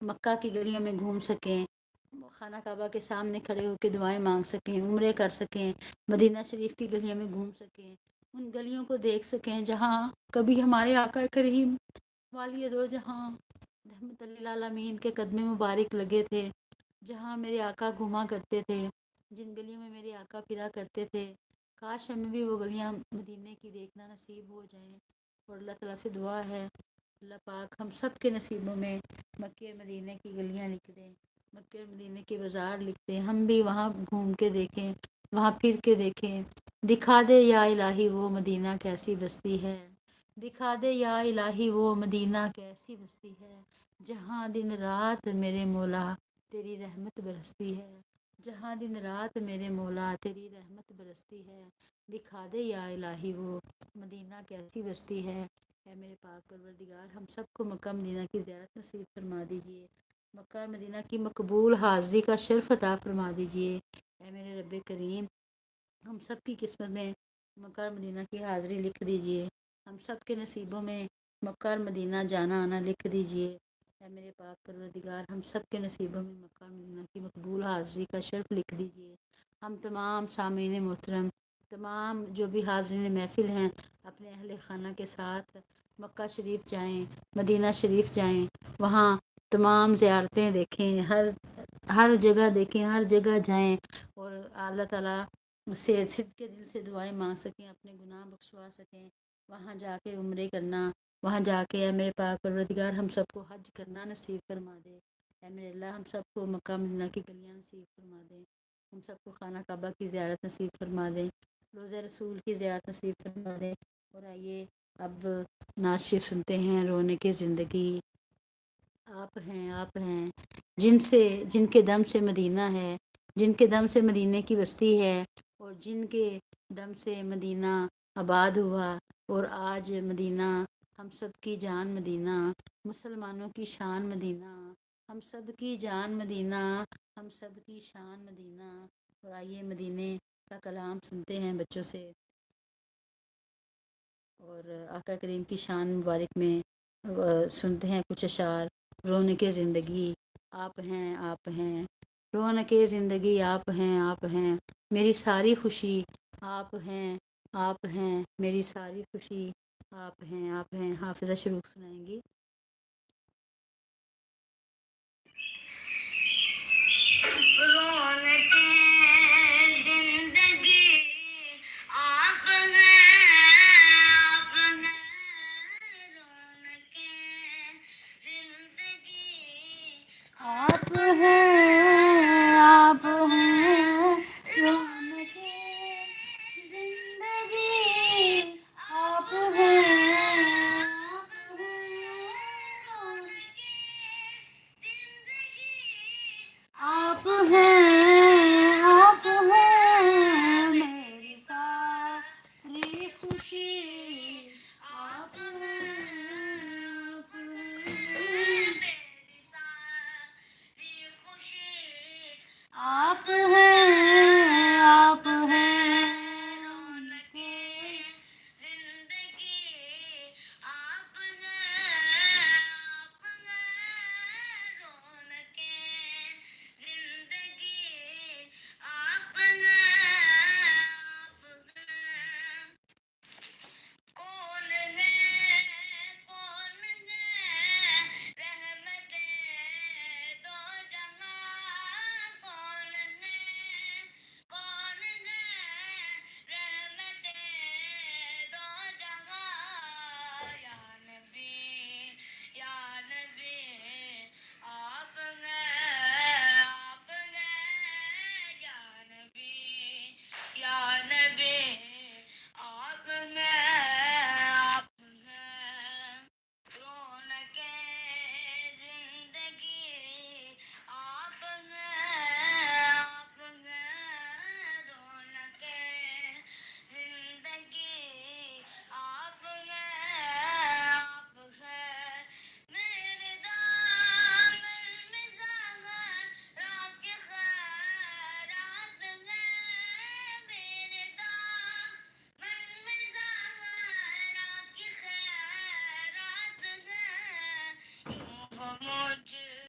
مکہ کی گلیوں میں گھوم سکیں، خانہ کعبہ کے سامنے کھڑے ہو کے دعائیں مانگ سکیں، عمرے کر سکیں، مدینہ شریف کی گلیوں میں گھوم سکیں، ان گلیوں کو دیکھ سکیں جہاں کبھی ہمارے آقا کریم والی دو جہاں رحمت للعالمین کے قدم مبارک لگے تھے، جہاں میرے آقا گھوما کرتے تھے، جن گلیوں میں میرے آقا پھرا کرتے تھے، کاش ہمیں بھی وہ گلیاں مدینے کی دیکھنا نصیب ہو جائیں۔ اور اللہ تعالیٰ سے دعا ہے اللہ پاک ہم سب کے نصیبوں میں مکے اور مدینے کی گلیاں لکھ دیں، مکے اور مدینے کے بازار لکھ دیں، ہم بھی وہاں گھوم کے دیکھیں، وہاں پھر کے دیکھیں۔ دکھا دے یا الہی وہ مدینہ کیسی بستی ہے، دکھا دے یا الہی وہ مدینہ کیسی بستی ہے، جہاں دن رات میرے مولا تیری رحمت برستی ہے، جہاں دن رات میرے مولا تیری رحمت برستی ہے، دکھا دے یا الہی وہ مدینہ کیسی بستی ہے۔ اے میرے پاک پروردگار ہم سب کو مکہ مدینہ کی زیارت نصیب فرما دیجیے، مکہ مدینہ کی مقبول حاضری کا شرف عطا فرما دیجیے۔ اے میرے رب کریم ہم سب کی قسمت میں مکہ اور مدینہ کی حاضری لکھ دیجیے، ہم سب کے نصیبوں میں مکہ اور مدینہ جانا آنا لکھ دیجیے۔ اے میرے پاک پروردگار ہم سب کے نصیبوں میں مکہ اور مدینہ کی مقبول حاضری کا شرف لکھ دیجیے۔ ہم تمام سامعین محترم، تمام جو بھی حاضرین محفل ہیں، اپنے اہل خانہ کے ساتھ مکہ شریف جائیں، مدینہ شریف جائیں، وہاں تمام زیارتیں دیکھیں، ہر جگہ دیکھیں، ہر جگہ جائیں، اور اللہ تعالیٰ سے صدقے دل سے دعائیں مانگ سکیں، اپنے گناہ بخشوا سکیں، وہاں جا کے عمرے کرنا، وہاں جا کے اے میرے پاک پروردگار ہم سب کو حج کرنا نصیب فرما دے۔ اے میرے اللہ ہم سب کو مکہ مدینہ کی گلیاں نصیب فرما دے، ہم سب کو خانہ کعبہ کی زیارت نصیب فرما دیں، روضہ رسول کی زیارت نصیب فرما دیں۔ اور آئیے اب نعت شریف سنتے ہیں، رونے کی زندگی آپ ہیں جن کے دم سے مدینہ ہے، جن کے دم سے مدینے کی بستی ہے، اور جن کے دم سے مدینہ آباد ہوا، اور آج مدینہ ہم سب کی جان مدینہ، مسلمانوں کی شان مدینہ، ہم سب کی جان مدینہ، ہم سب کی شان مدینہ۔ اور آئیے مدینے کا کلام سنتے ہیں بچوں سے، اور آقا کریم کی شان مبارک میں سنتے ہیں کچھ اشعار۔ رونق زندگی آپ ہیں، رونق زندگی آپ ہیں، میری ساری خوشی آپ ہیں، میری ساری خوشی آپ ہیں۔ حافظہ شروع سنائیں گی۔ رونق زندگی آپ ہیں، آپ ہیں، رونق زندگی آپ ہیں،